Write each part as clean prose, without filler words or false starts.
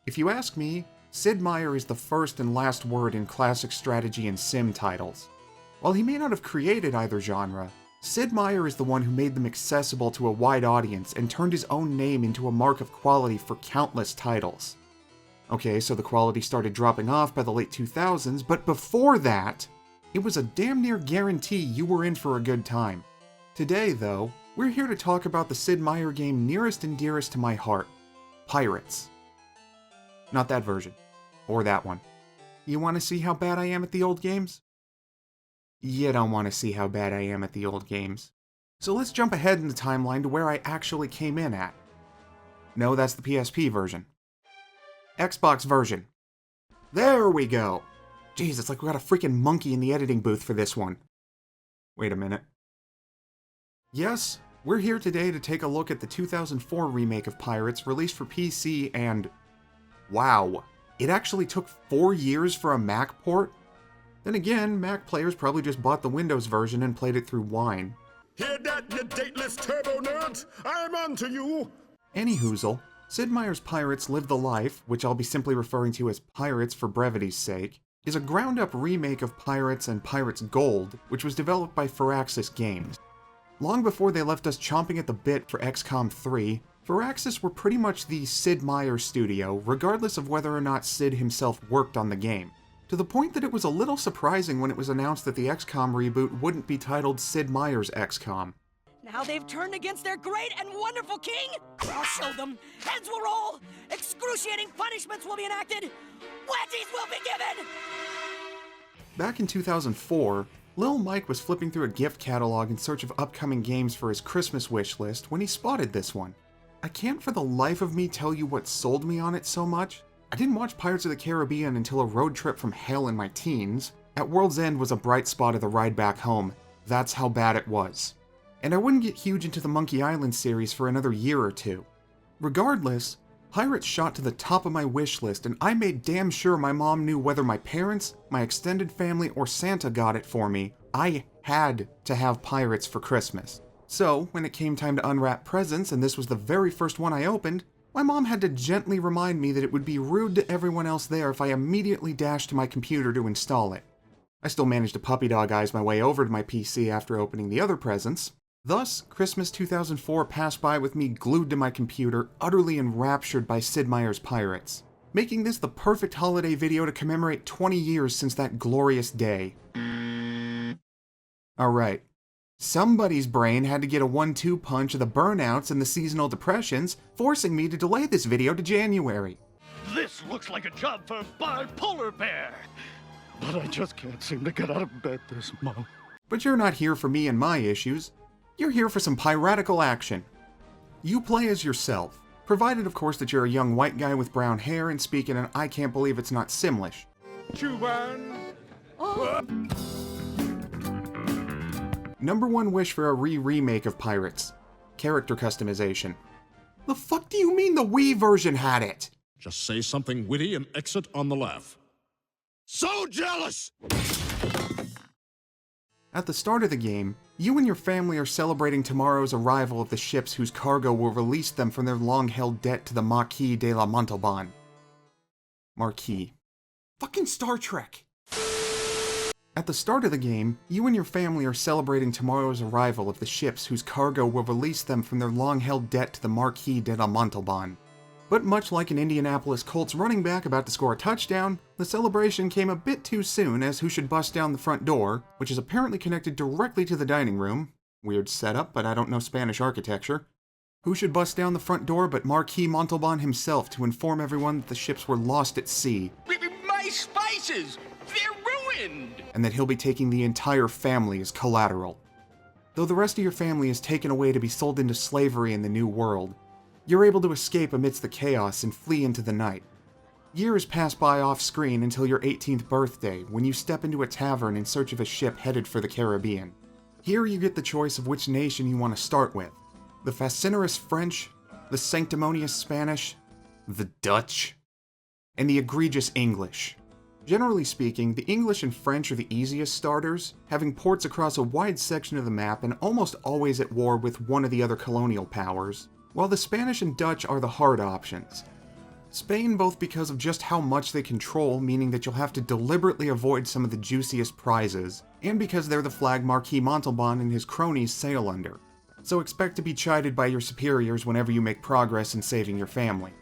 If you ask me, Sid Meier is the first and last word in classic strategy and sim titles. While he may not have created either genre, Sid Meier is the one who made them accessible to a wide audience and turned his own name into a mark of quality for countless titles. Okay, so the quality started dropping off by the late 2000s, but before that, it was a damn near guarantee you were in for a good time. Today, though, we're here to talk about the Sid Meier game nearest and dearest to my heart, Pirates. Not that version. Or that one. You want to see how bad I am at the old games? You don't want to see how bad I am at the old games. So let's jump ahead in the timeline to where I actually came in at. No, that's the PSP version. Xbox version. There we go! Jeez, it's like we got a freaking monkey in the editing booth for this one. Wait a minute. Yes, we're here today to take a look at the 2004 remake of Pirates released for PC and... wow, it actually took 4 years for a Mac port? Then again, Mac players probably just bought the Windows version and played it through Wine. Hear that, you dateless turbo nerds? I'm on to you! Anyhoozle, Sid Meier's Pirates Live the Life, which I'll be simply referring to as Pirates for brevity's sake, is a ground-up remake of Pirates and Pirates Gold, which was developed by Firaxis Games. Long before they left us chomping at the bit for XCOM 3, Firaxis were pretty much the Sid Meier studio, regardless of whether or not Sid himself worked on the game. To the point that it was a little surprising when it was announced that the XCOM reboot wouldn't be titled Sid Meier's XCOM. Now they've turned against their great and wonderful king? I'll show them. Heads will roll. Excruciating punishments will be enacted. Wedgies will be given. Back in 2004, Lil Mike was flipping through a gift catalog in search of upcoming games for his Christmas wish list when he spotted this one. I can't for the life of me tell you what sold me on it so much. I didn't watch Pirates of the Caribbean until a road trip from hell in my teens. At World's End was a bright spot of the ride back home. That's how bad it was. And I wouldn't get huge into the Monkey Island series for another year or two. Regardless, Pirates shot to the top of my wish list, and I made damn sure my mom knew whether my parents, my extended family, or Santa got it for me. I had to have Pirates for Christmas. So, when it came time to unwrap presents, and this was the very first one I opened, my mom had to gently remind me that it would be rude to everyone else there if I immediately dashed to my computer to install it. I still managed to puppy dog eyes my way over to my PC after opening the other presents. Thus, Christmas 2004 passed by with me glued to my computer, utterly enraptured by Sid Meier's Pirates, making this the perfect holiday video to commemorate 20 years since that glorious day. Alright. Somebody's brain had to get a 1-2 punch of the burnouts and the seasonal depressions, forcing me to delay this video to January. This looks like a job for a bipolar bear. But I just can't seem to get out of bed this month. But you're not here for me and my issues. You're here for some piratical action. You play as yourself, provided of course that you're a young white guy with brown hair and speak in an I can't believe it's not Simlish. Chuban! Number one wish for a remake of Pirates. Character customization. The fuck do you mean the Wii version had it? Just say something witty and exit on the laugh. So jealous! At the start of the game, you and your family are celebrating tomorrow's arrival of the ships whose cargo will release them from their long-held debt to the Marquis de la Montalban. Marquis. Fucking Star Trek! At the start of the game, you and your family are celebrating tomorrow's arrival of the ships whose cargo will release them from their long-held debt to the Marquis de la Montalban. But much like an Indianapolis Colts running back about to score a touchdown, the celebration came a bit too soon as who should bust down the front door, which is apparently connected directly to the dining room. Weird setup, but I don't know Spanish architecture. Who should bust down the front door but Marquis Montalban himself to inform everyone that the ships were lost at sea. My spices! They're ruined! And that he'll be taking the entire family as collateral. Though the rest of your family is taken away to be sold into slavery in the New World, you're able to escape amidst the chaos and flee into the night. Years pass by off-screen until your 18th birthday, when you step into a tavern in search of a ship headed for the Caribbean. Here you get the choice of which nation you want to start with. The fascinerous French, the sanctimonious Spanish, the Dutch, and the egregious English. Generally speaking, the English and French are the easiest starters, having ports across a wide section of the map and almost always at war with one of the other colonial powers, while the Spanish and Dutch are the hard options. Spain both because of just how much they control, meaning that you'll have to deliberately avoid some of the juiciest prizes, and because they're the flag Marquis Montalban and his cronies sail under. So expect to be chided by your superiors whenever you make progress in saving your family.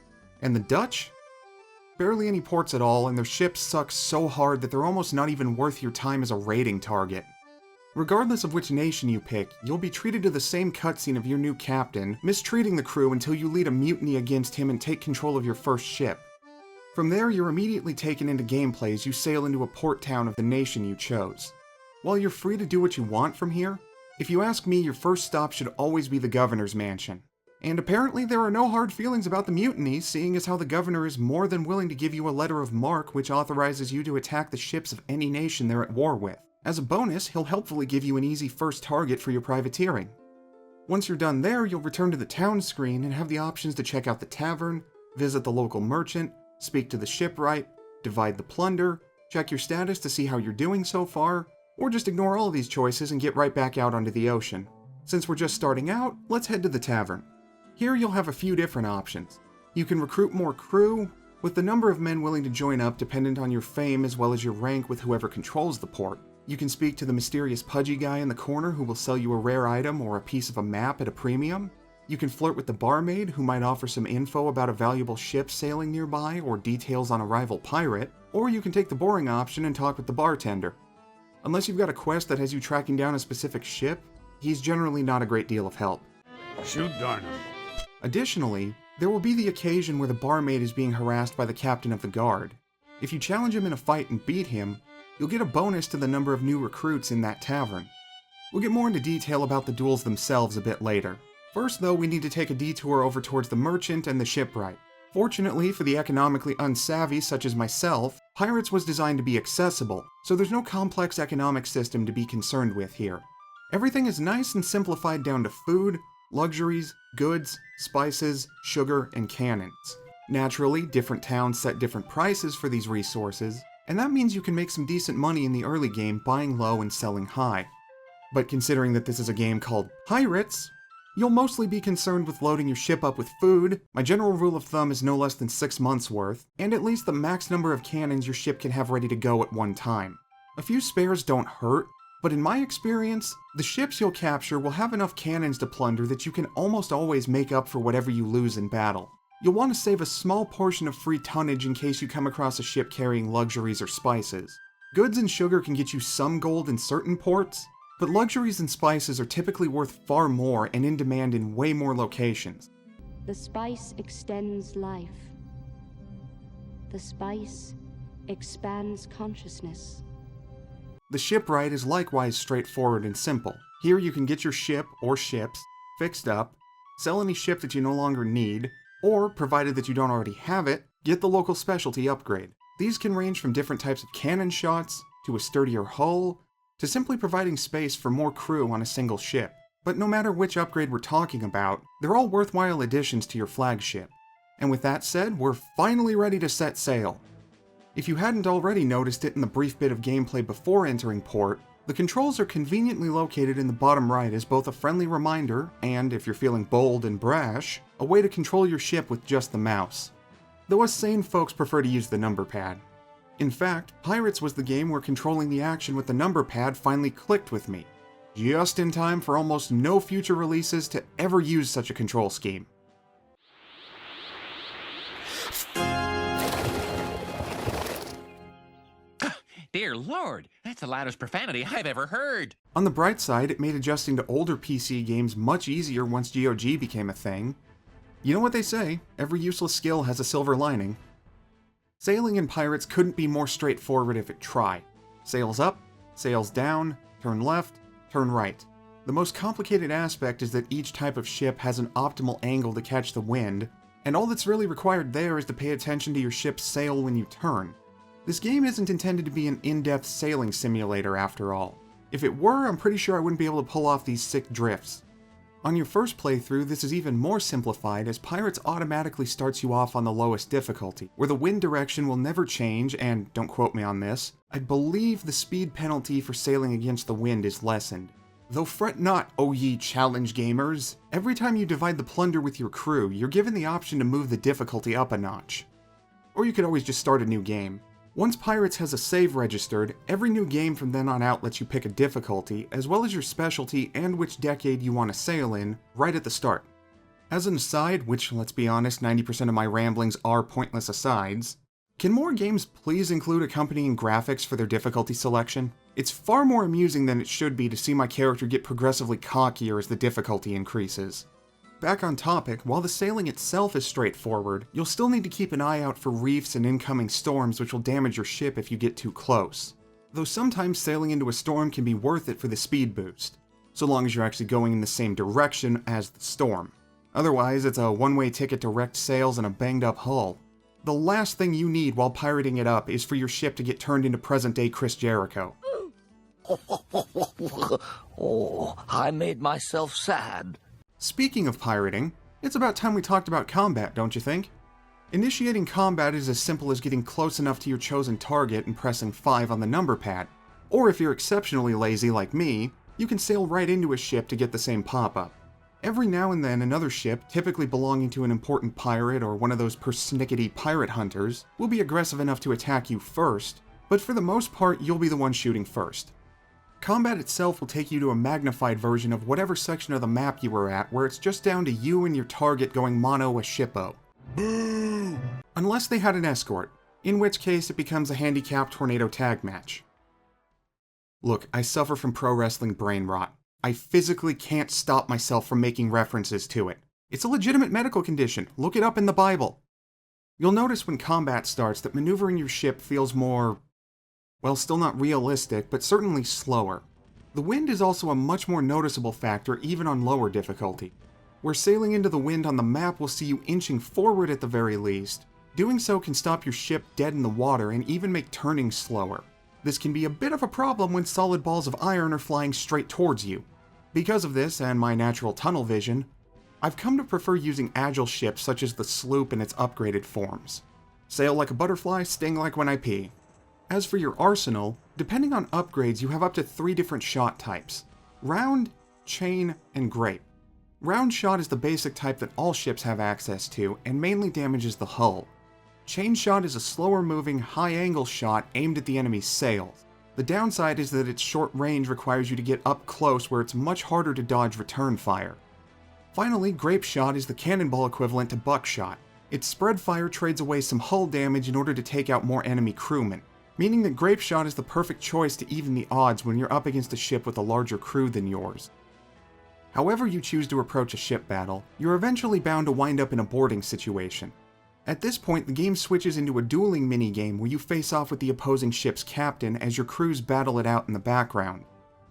And the Dutch? Barely any ports at all, and their ships suck so hard that they're almost not even worth your time as a raiding target. Regardless of which nation you pick, you'll be treated to the same cutscene of your new captain, mistreating the crew until you lead a mutiny against him and take control of your first ship. From there, you're immediately taken into gameplay as you sail into a port town of the nation you chose. While you're free to do what you want from here, if you ask me, your first stop should always be the governor's mansion. And apparently there are no hard feelings about the mutiny, seeing as how the governor is more than willing to give you a letter of marque which authorizes you to attack the ships of any nation they're at war with. As a bonus, he'll helpfully give you an easy first target for your privateering. Once you're done there, you'll return to the town screen and have the options to check out the tavern, visit the local merchant, speak to the shipwright, divide the plunder, check your status to see how you're doing so far, or just ignore all of these choices and get right back out onto the ocean. Since we're just starting out, let's head to the tavern. Here you'll have a few different options. You can recruit more crew, with the number of men willing to join up dependent on your fame as well as your rank with whoever controls the port. You can speak to the mysterious pudgy guy in the corner who will sell you a rare item or a piece of a map at a premium. You can flirt with the barmaid who might offer some info about a valuable ship sailing nearby or details on a rival pirate, or you can take the boring option and talk with the bartender. Unless you've got a quest that has you tracking down a specific ship, he's generally not a great deal of help. Shoot darn him. Additionally, there will be the occasion where the barmaid is being harassed by the captain of the guard. If you challenge him in a fight and beat him, you'll get a bonus to the number of new recruits in that tavern. We'll get more into detail about the duels themselves a bit later. First though, we need to take a detour over towards the merchant and the shipwright. Fortunately for the economically unsavvy such as myself, Pirates was designed to be accessible, so there's no complex economic system to be concerned with here. Everything is nice and simplified down to food, luxuries, goods, spices, sugar, and cannons. Naturally, different towns set different prices for these resources, and that means you can make some decent money in the early game buying low and selling high. But considering that this is a game called Pirates, you'll mostly be concerned with loading your ship up with food. My general rule of thumb is no less than 6 months worth, and at least the max number of cannons your ship can have ready to go at one time. A few spares don't hurt, but in my experience, the ships you'll capture will have enough cannons to plunder that you can almost always make up for whatever you lose in battle. You'll want to save a small portion of free tonnage in case you come across a ship carrying luxuries or spices. Goods and sugar can get you some gold in certain ports, but luxuries and spices are typically worth far more and in demand in way more locations. The spice extends life. The spice expands consciousness. The shipwright is likewise straightforward and simple. Here you can get your ship or ships fixed up, sell any ship that you no longer need, or, provided that you don't already have it, get the local specialty upgrade. These can range from different types of cannon shots, to a sturdier hull, to simply providing space for more crew on a single ship. But no matter which upgrade we're talking about, they're all worthwhile additions to your flagship. And with that said, we're finally ready to set sail. If you hadn't already noticed it in the brief bit of gameplay before entering port, the controls are conveniently located in the bottom right as both a friendly reminder and, if you're feeling bold and brash, a way to control your ship with just the mouse. Though us sane folks prefer to use the number pad. In fact, Pirates was the game where controlling the action with the number pad finally clicked with me, just in time for almost no future releases to ever use such a control scheme. Dear Lord, that's the loudest profanity I've ever heard. On the bright side, it made adjusting to older PC games much easier once GOG became a thing. You know what they say, every useless skill has a silver lining. Sailing in Pirates couldn't be more straightforward if it tried. Sails up, sails down, turn left, turn right. The most complicated aspect is that each type of ship has an optimal angle to catch the wind, and all that's really required there is to pay attention to your ship's sail when you turn. This game isn't intended to be an in-depth sailing simulator after all. If it were, I'm pretty sure I wouldn't be able to pull off these sick drifts. On your first playthrough, this is even more simplified as Pirates automatically starts you off on the lowest difficulty, where the wind direction will never change and, don't quote me on this, I believe the speed penalty for sailing against the wind is lessened. Though fret not, O ye challenge gamers, every time you divide the plunder with your crew, you're given the option to move the difficulty up a notch. or you could always just start a new game. Once Pirates has a save registered, every new game from then on out lets you pick a difficulty, as well as your specialty and which decade you want to sail in, right at the start. As an aside, which, let's be honest, 90% of my ramblings are pointless asides, can more games please include accompanying graphics for their difficulty selection? It's far more amusing than it should be to see my character get progressively cockier as the difficulty increases. Back on topic, while the sailing itself is straightforward, you'll still need to keep an eye out for reefs and incoming storms which will damage your ship if you get too close. Though sometimes sailing into a storm can be worth it for the speed boost, so long as you're actually going in the same direction as the storm. Otherwise, it's a one-way ticket to wrecked sails and a banged-up hull. The last thing you need while pirating it up is for your ship to get turned into present-day Chris Jericho. Oh, I made myself sad. Speaking of pirating, it's about time we talked about combat, don't you think? Initiating combat is as simple as getting close enough to your chosen target and pressing 5 on the number pad. Or if you're exceptionally lazy like me, you can sail right into a ship to get the same pop-up. Every now and then, another ship, typically belonging to an important pirate or one of those persnickety pirate hunters, will be aggressive enough to attack you first, but for the most part, you'll be the one shooting first. Combat itself will take you to a magnified version of whatever section of the map you were at, where it's just down to you and your target going mono a shippo. Boo! Unless they had an escort, in which case it becomes a handicapped tornado tag match. Look, I suffer from pro wrestling brain rot. I physically can't stop myself from making references to it. It's a legitimate medical condition. Look it up in the Bible. You'll notice when combat starts that maneuvering your ship feels more, well, still not realistic, but certainly slower. The wind is also a much more noticeable factor even on lower difficulty. Where sailing into the wind on the map will see you inching forward at the very least, doing so can stop your ship dead in the water and even make turning slower. This can be a bit of a problem when solid balls of iron are flying straight towards you. Because of this, and my natural tunnel vision, I've come to prefer using agile ships such as the sloop in its upgraded forms. Sail like a butterfly, sting like when I pee. As for your arsenal, depending on upgrades you have up to 3 different shot types: round, chain, and grape. Round shot is the basic type that all ships have access to, and mainly damages the hull. Chain shot is a slower moving, high-angle shot aimed at the enemy's sails. The downside is that its short range requires you to get up close where it's much harder to dodge return fire. Finally, grape shot is the cannonball equivalent to buckshot. Its spread fire trades away some hull damage in order to take out more enemy crewmen, meaning that grape shot is the perfect choice to even the odds when you're up against a ship with a larger crew than yours. However you choose to approach a ship battle, you're eventually bound to wind up in a boarding situation. At this point, the game switches into a dueling minigame where you face off with the opposing ship's captain as your crews battle it out in the background.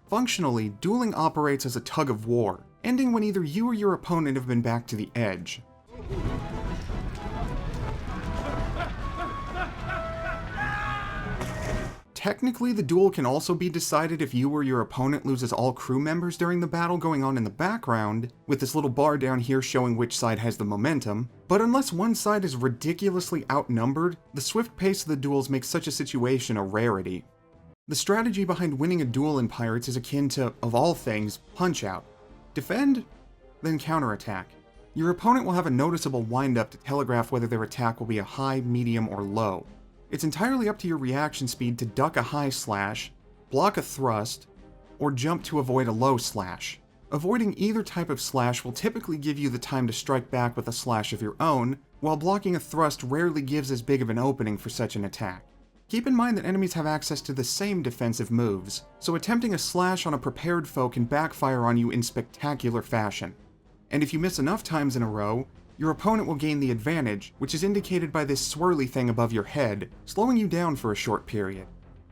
Functionally, dueling operates as a tug of war, ending when either you or your opponent have been back to the edge. Technically, the duel can also be decided if you or your opponent loses all crew members during the battle going on in the background, with this little bar down here showing which side has the momentum, but unless one side is ridiculously outnumbered, the swift pace of the duels makes such a situation a rarity. The strategy behind winning a duel in Pirates is akin to, of all things, Punch-Out. Defend, then counterattack. Your opponent will have a noticeable wind-up to telegraph whether their attack will be a high, medium, or low. It's entirely up to your reaction speed to duck a high slash, block a thrust, or jump to avoid a low slash. Avoiding either type of slash will typically give you the time to strike back with a slash of your own, while blocking a thrust rarely gives as big of an opening for such an attack. Keep in mind that enemies have access to the same defensive moves, so attempting a slash on a prepared foe can backfire on you in spectacular fashion. And if you miss enough times in a row, your opponent will gain the advantage, which is indicated by this swirly thing above your head, slowing you down for a short period.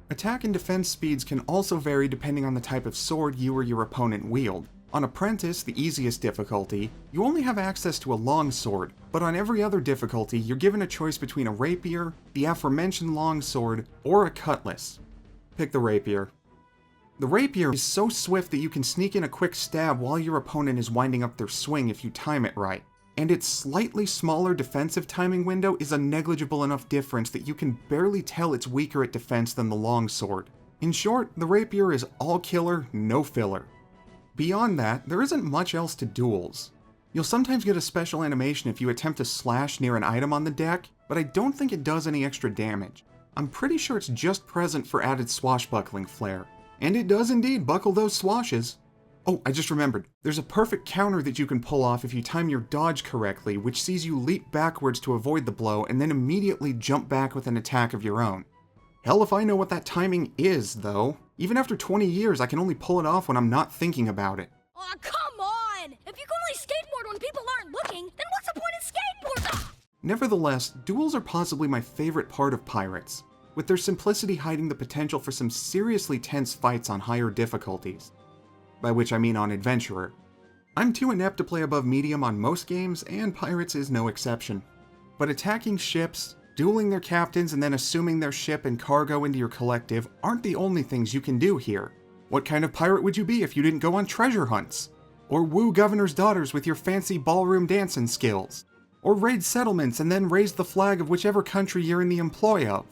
Attack and defense speeds can also vary depending on the type of sword you or your opponent wield. On Apprentice, the easiest difficulty, you only have access to a long sword, but on every other difficulty, you're given a choice between a rapier, the aforementioned long sword, or a cutlass. Pick the rapier. The rapier is so swift that you can sneak in a quick stab while your opponent is winding up their swing if you time it right. And its slightly smaller defensive timing window is a negligible enough difference that you can barely tell it's weaker at defense than the longsword. In short, the rapier is all killer, no filler. Beyond that, there isn't much else to duels. You'll sometimes get a special animation if you attempt to slash near an item on the deck, but I don't think it does any extra damage. I'm pretty sure it's just present for added swashbuckling flair. And it does indeed buckle those swashes. Oh, I just remembered. There's a perfect counter that you can pull off if you time your dodge correctly, which sees you leap backwards to avoid the blow and then immediately jump back with an attack of your own. Hell if I know what that timing is, though. Even after 20 years, I can only pull it off when I'm not thinking about it. Aw, come on! If you can only skateboard when people aren't looking, then what's the point in skateboarding? Nevertheless, duels are possibly my favorite part of Pirates, with their simplicity hiding the potential for some seriously tense fights on higher difficulties. By which I mean on Adventurer. I'm too inept to play above medium on most games, and Pirates is no exception. But attacking ships, dueling their captains, and then assuming their ship and cargo into your collective aren't the only things you can do here. What kind of pirate would you be if you didn't go on treasure hunts? Or woo governors' daughters with your fancy ballroom dancing skills? Or raid settlements and then raise the flag of whichever country you're in the employ of?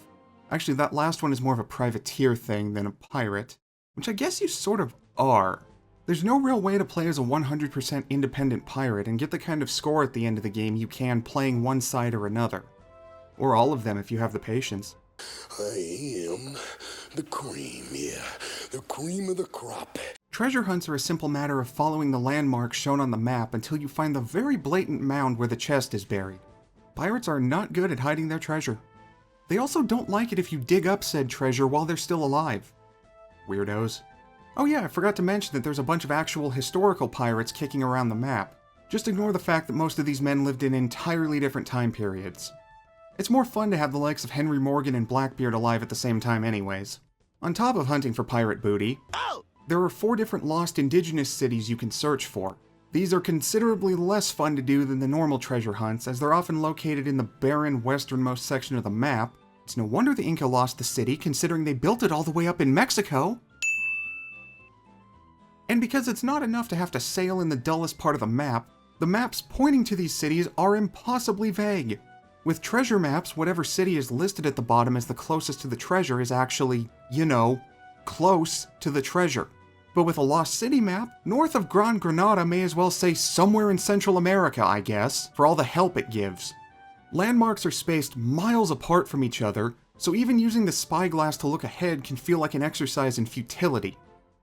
Actually, that last one is more of a privateer thing than a pirate, which I guess you sort of are. There's no real way to play as a 100% independent pirate and get the kind of score at the end of the game you can playing one side or another. Or all of them if you have the patience. I am the cream, yeah. The cream of the crop. Treasure hunts are a simple matter of following the landmarks shown on the map until you find the very blatant mound where the chest is buried. Pirates are not good at hiding their treasure. They also don't like it if you dig up said treasure while they're still alive. Weirdos. Oh yeah, I forgot to mention that there's a bunch of actual historical pirates kicking around the map. Just ignore the fact that most of these men lived in entirely different time periods. It's more fun to have the likes of Henry Morgan and Blackbeard alive at the same time anyways. On top of hunting for pirate booty, there are 4 different lost indigenous cities you can search for. These are considerably less fun to do than the normal treasure hunts, as they're often located in the barren westernmost section of the map. It's no wonder the Inca lost the city, considering they built it all the way up in Mexico. And because it's not enough to have to sail in the dullest part of the map, the maps pointing to these cities are impossibly vague. With treasure maps, whatever city is listed at the bottom as the closest to the treasure is actually, close to the treasure. But with a Lost City map, north of Gran Granada may as well say somewhere in Central America, I guess, for all the help it gives. Landmarks are spaced miles apart from each other, so even using the spyglass to look ahead can feel like an exercise in futility.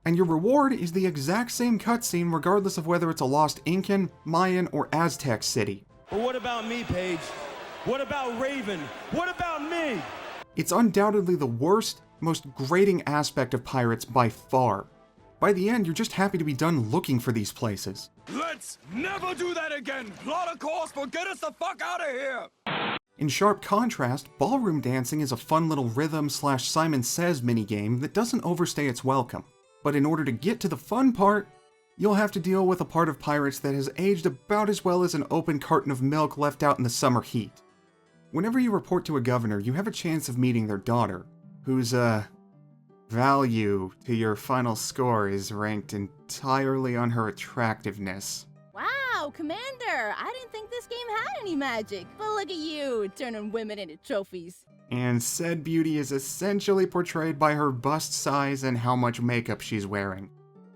And your reward is the exact same cutscene regardless of whether it's a lost Incan, Mayan, or Aztec city. But what about me, Paige? What about Raven? What about me? It's undoubtedly the worst, most grating aspect of Pirates by far. By the end, you're just happy to be done looking for these places. Let's never do that again! Plot a course, but get us the fuck out of here! In sharp contrast, ballroom dancing is a fun little rhythm/Simon Says minigame that doesn't overstay its welcome. But in order to get to the fun part, you'll have to deal with a part of Pirates that has aged about as well as an open carton of milk left out in the summer heat. Whenever you report to a governor, you have a chance of meeting their daughter, whose, value to your final score is ranked entirely on her attractiveness. Wow, Commander! I didn't think this game had any magic, but look at you, turning women into trophies. And said beauty is essentially portrayed by her bust size and how much makeup she's wearing.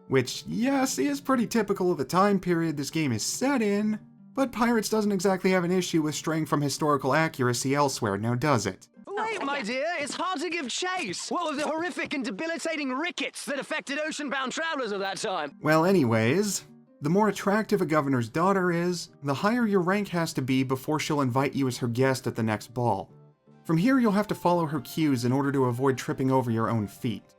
Which, yes, is pretty typical of the time period this game is set in, but Pirates doesn't exactly have an issue with straying from historical accuracy elsewhere, now does it? Wait, my dear, it's hard to give chase. What with the horrific and debilitating rickets that affected ocean-bound travelers of that time? Well, anyways, the more attractive a governor's daughter is, the higher your rank has to be before she'll invite you as her guest at the next ball. From here, you'll have to follow her cues in order to avoid tripping over your own feet.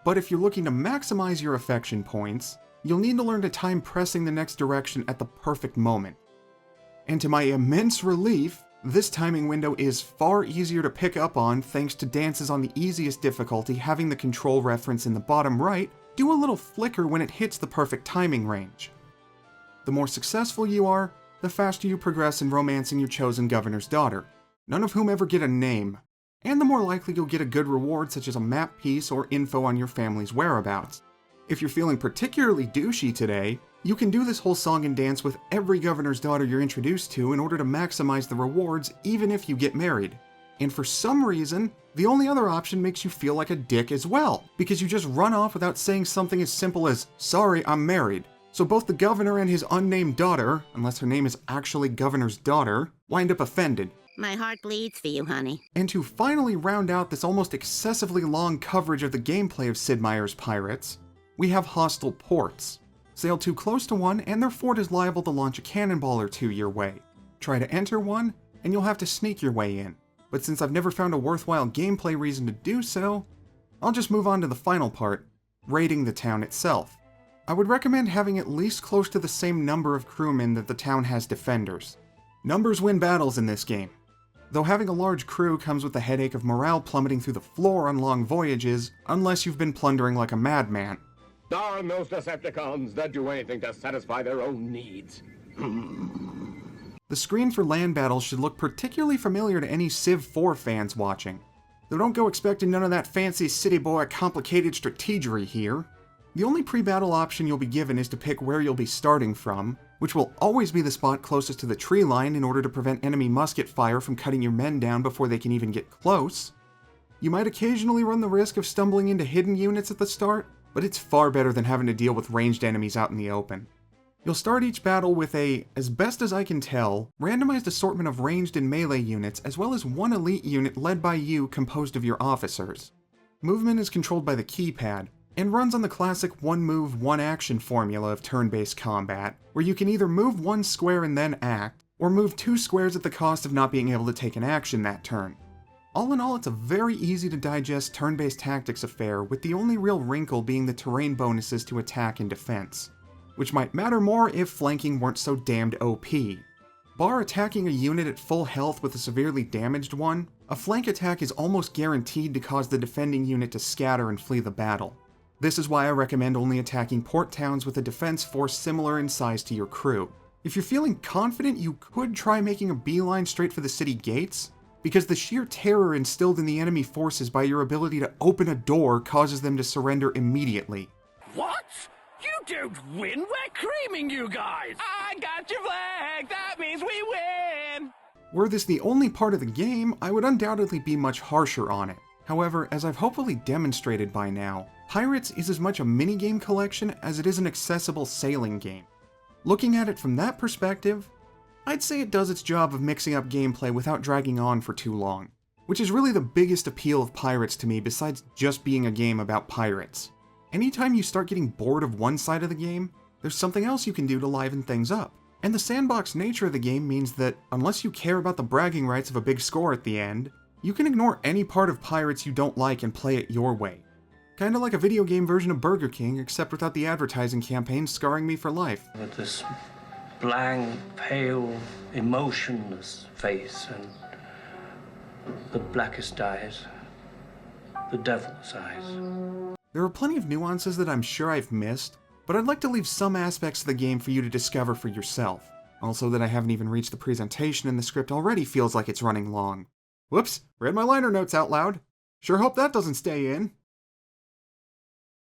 But if you're looking to maximize your affection points, you'll need to learn to time pressing the next direction at the perfect moment. And to my immense relief, this timing window is far easier to pick up on thanks to dances on the easiest difficulty having the control reference in the bottom right do a little flicker when it hits the perfect timing range. The more successful you are, the faster you progress in romancing your chosen governor's daughter, none of whom ever get a name, and the more likely you'll get a good reward such as a map piece or info on your family's whereabouts. If you're feeling particularly douchey today, you can do this whole song and dance with every governor's daughter you're introduced to in order to maximize the rewards even if you get married. And for some reason, the only other option makes you feel like a dick as well, because you just run off without saying something as simple as, "Sorry, I'm married." So both the governor and his unnamed daughter, unless her name is actually Governor's daughter, wind up offended. My heart bleeds for you, honey. And to finally round out this almost excessively long coverage of the gameplay of Sid Meier's Pirates, we have hostile ports. Sail too close to one, and their fort is liable to launch a cannonball or two your way. Try to enter one, and you'll have to sneak your way in. But since I've never found a worthwhile gameplay reason to do so, I'll just move on to the final part, raiding the town itself. I would recommend having at least close to the same number of crewmen that the town has defenders. Numbers win battles in this game, though having a large crew comes with the headache of morale plummeting through the floor on long voyages, unless you've been plundering like a madman. Darn those Decepticons that do anything to satisfy their own needs. The screen for land battles should look particularly familiar to any Civ 4 fans watching, though don't go expecting none of that fancy city boy complicated strategery here. The only pre-battle option you'll be given is to pick where you'll be starting from, which will always be the spot closest to the tree line in order to prevent enemy musket fire from cutting your men down before they can even get close. You might occasionally run the risk of stumbling into hidden units at the start, but it's far better than having to deal with ranged enemies out in the open. You'll start each battle with a, as best as I can tell, randomized assortment of ranged and melee units, as well as one elite unit led by you composed of your officers. Movement is controlled by the keypad, and runs on the classic one move, one action formula of turn-based combat, where you can either move one square and then act, or move two squares at the cost of not being able to take an action that turn. All in all, it's a very easy to digest turn-based tactics affair, with the only real wrinkle being the terrain bonuses to attack and defense, which might matter more if flanking weren't so damned OP. Bar attacking a unit at full health with a severely damaged one, a flank attack is almost guaranteed to cause the defending unit to scatter and flee the battle. This is why I recommend only attacking port towns with a defense force similar in size to your crew. If you're feeling confident, you could try making a beeline straight for the city gates, because the sheer terror instilled in the enemy forces by your ability to open a door causes them to surrender immediately. What? You don't win? We're creaming you guys! I got your flag! That means we win! Were this the only part of the game, I would undoubtedly be much harsher on it. However, as I've hopefully demonstrated by now, Pirates is as much a minigame collection as it is an accessible sailing game. Looking at it from that perspective, I'd say it does its job of mixing up gameplay without dragging on for too long, which is really the biggest appeal of Pirates to me besides just being a game about pirates. Anytime you start getting bored of one side of the game, there's something else you can do to liven things up. And the sandbox nature of the game means that, unless you care about the bragging rights of a big score at the end, you can ignore any part of Pirates you don't like and play it your way. Kinda like a video game version of Burger King, except without the advertising campaign scarring me for life. With this blank, pale, emotionless face and the blackest eyes, the devil's eyes. There are plenty of nuances that I'm sure I've missed, but I'd like to leave some aspects of the game for you to discover for yourself. Also, that I haven't even reached the presentation and the script already feels like it's running long. Whoops, read my liner notes out loud. Sure hope that doesn't stay in.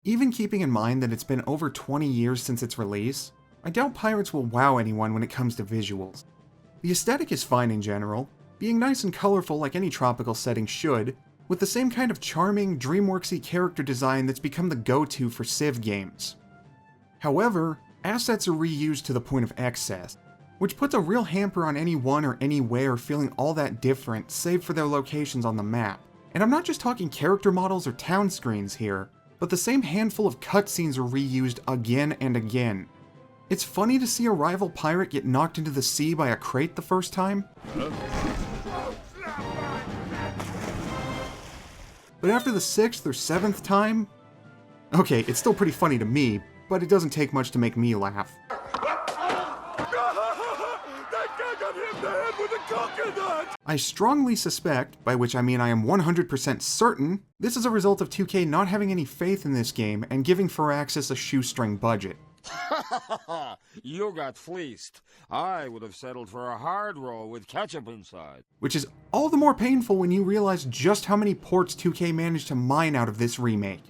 Even keeping in mind that it's been over 20 years since its release, I doubt Pirates will wow anyone when it comes to visuals. The aesthetic is fine in general, being nice and colorful like any tropical setting should, with the same kind of charming, DreamWorks-y character design that's become the go-to for Civ games. However, assets are reused to the point of excess, which puts a real hamper on anyone or anywhere feeling all that different save for their locations on the map. And I'm not just talking character models or town screens here, but the same handful of cutscenes are reused again and again. It's funny to see a rival pirate get knocked into the sea by a crate the first time, but after the 6th or 7th time, okay, it's still pretty funny to me, but it doesn't take much to make me laugh. I strongly suspect, by which I mean I am 100% certain, this is a result of 2K not having any faith in this game and giving Firaxis a shoestring budget. You got fleeced. I would have settled for a hard roll with ketchup inside. Which is all the more painful when you realize just how many ports 2K managed to mine out of this remake.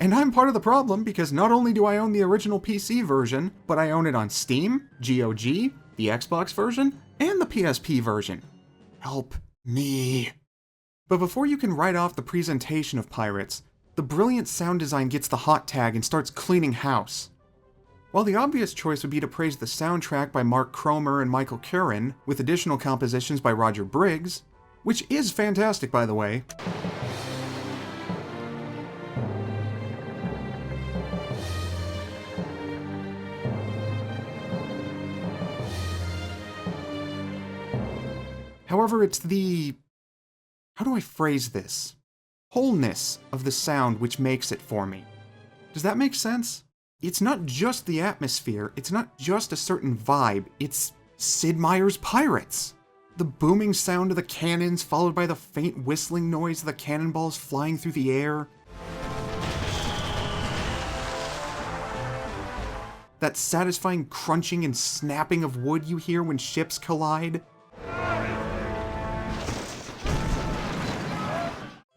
And I'm part of the problem because not only do I own the original PC version, but I own it on Steam, GOG, the Xbox version, and the PSP version. Help me. But before you can write off the presentation of Pirates, the brilliant sound design gets the hot tag and starts cleaning house. While the obvious choice would be to praise the soundtrack by Mark Cromer and Michael Curran, with additional compositions by Roger Briggs, which is fantastic by the way. However, it's the... how do I phrase this? Wholeness of the sound which makes it for me. Does that make sense? It's not just the atmosphere, it's not just a certain vibe, it's Sid Meier's Pirates! The booming sound of the cannons followed by the faint whistling noise of the cannonballs flying through the air. That satisfying crunching and snapping of wood you hear when ships collide.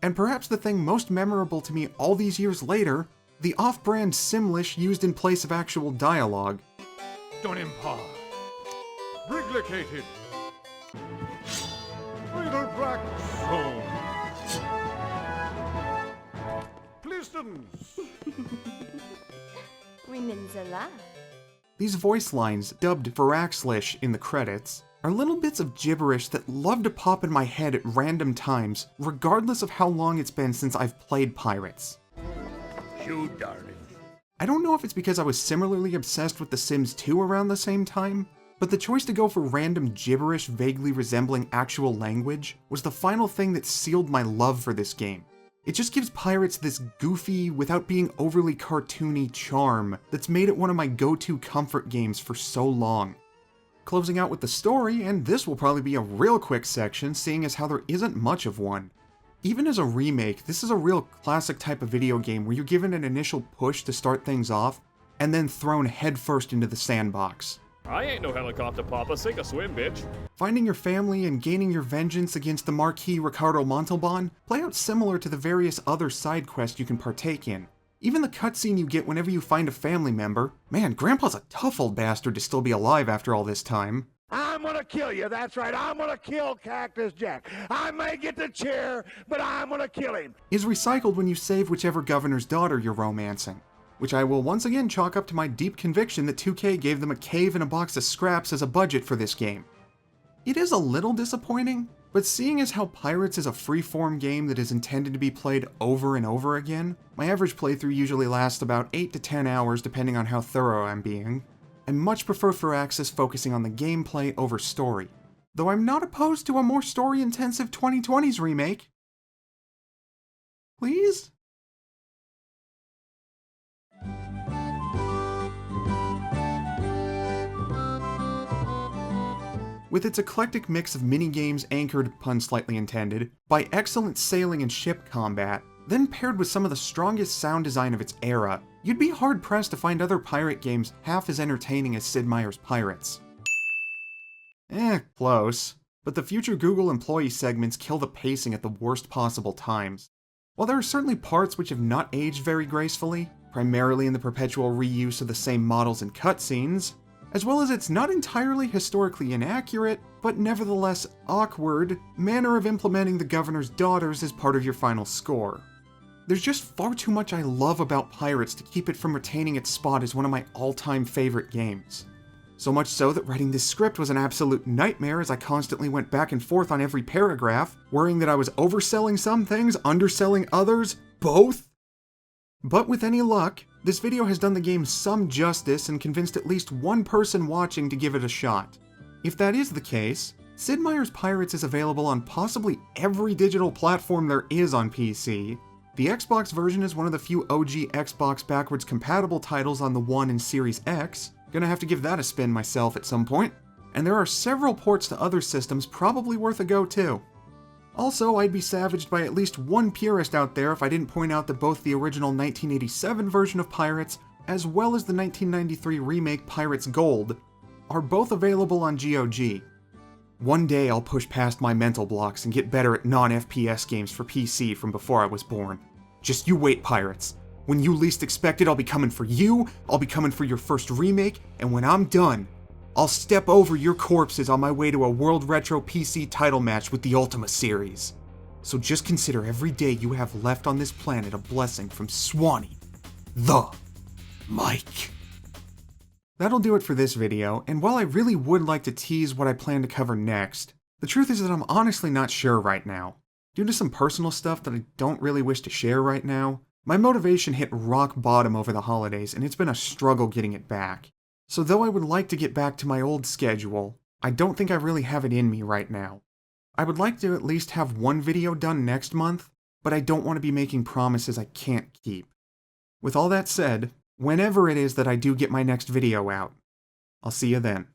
And perhaps the thing most memorable to me all these years later, the off-brand Simlish used in place of actual dialogue. Donimpa. Briglicated. Little black zone. Plistons. Remains alive. These voice lines, dubbed Varaxlish in the credits, are little bits of gibberish that love to pop in my head at random times, regardless of how long it's been since I've played Pirates. You darling. I don't know if it's because I was similarly obsessed with The Sims 2 around the same time, but the choice to go for random gibberish vaguely resembling actual language was the final thing that sealed my love for this game. It just gives Pirates this goofy, without being overly cartoony charm that's made it one of my go-to comfort games for so long. Closing out with the story, and this will probably be a real quick section seeing as how there isn't much of one. Even as a remake, this is a real classic type of video game where you're given an initial push to start things off, and then thrown headfirst into the sandbox. I ain't no helicopter papa, sink or swim, bitch. Finding your family and gaining your vengeance against the Marquis Ricardo Montalban play out similar to the various other side quests you can partake in. Even the cutscene you get whenever you find a family member. Man, Grandpa's a tough old bastard to still be alive after all this time. I'm gonna kill you, that's right, I'm gonna kill Cactus Jack. I may get the chair, but I'm gonna kill him. Is recycled when you save whichever governor's daughter you're romancing. Which I will once again chalk up to my deep conviction that 2K gave them a cave and a box of scraps as a budget for this game. It is a little disappointing, but seeing as how Pirates is a free-form game that is intended to be played over and over again, my average playthrough usually lasts about 8 to 10 hours depending on how thorough I'm being. I much prefer Firaxis focusing on the gameplay over story, though I'm not opposed to a more story-intensive 2020s remake. Please? With its eclectic mix of minigames anchored, pun slightly intended, by excellent sailing and ship combat, then paired with some of the strongest sound design of its era, you'd be hard-pressed to find other pirate games half as entertaining as Sid Meier's Pirates. Close. But the future Google employee segments kill the pacing at the worst possible times. While there are certainly parts which have not aged very gracefully, primarily in the perpetual reuse of the same models and cutscenes, as well as its not entirely historically inaccurate, but nevertheless awkward, manner of implementing the governor's daughters as part of your final score. There's just far too much I love about Pirates to keep it from retaining its spot as one of my all-time favorite games. So much so that writing this script was an absolute nightmare as I constantly went back and forth on every paragraph, worrying that I was overselling some things, underselling others, both. But with any luck, this video has done the game some justice and convinced at least one person watching to give it a shot. If that is the case, Sid Meier's Pirates is available on possibly every digital platform there is on PC. The Xbox version is one of the few OG Xbox backwards compatible titles on the One and Series X. Gonna have to give that a spin myself at some point. And there are several ports to other systems probably worth a go too. Also, I'd be savaged by at least one purist out there if I didn't point out that both the original 1987 version of Pirates, as well as the 1993 remake Pirates Gold, are both available on GOG. One day I'll push past my mental blocks and get better at non-FPS games for PC from before I was born. Just you wait, Pirates. When you least expect it, I'll be coming for you, I'll be coming for your first remake, and when I'm done, I'll step over your corpses on my way to a World Retro PC title match with the Ultima series. So just consider every day you have left on this planet a blessing from Swanny, the Mike. That'll do it for this video, and while I really would like to tease what I plan to cover next, the truth is that I'm honestly not sure right now. Due to some personal stuff that I don't really wish to share right now, my motivation hit rock bottom over the holidays and it's been a struggle getting it back. So though I would like to get back to my old schedule, I don't think I really have it in me right now. I would like to at least have one video done next month, but I don't want to be making promises I can't keep. With all that said, whenever it is that I do get my next video out, I'll see you then.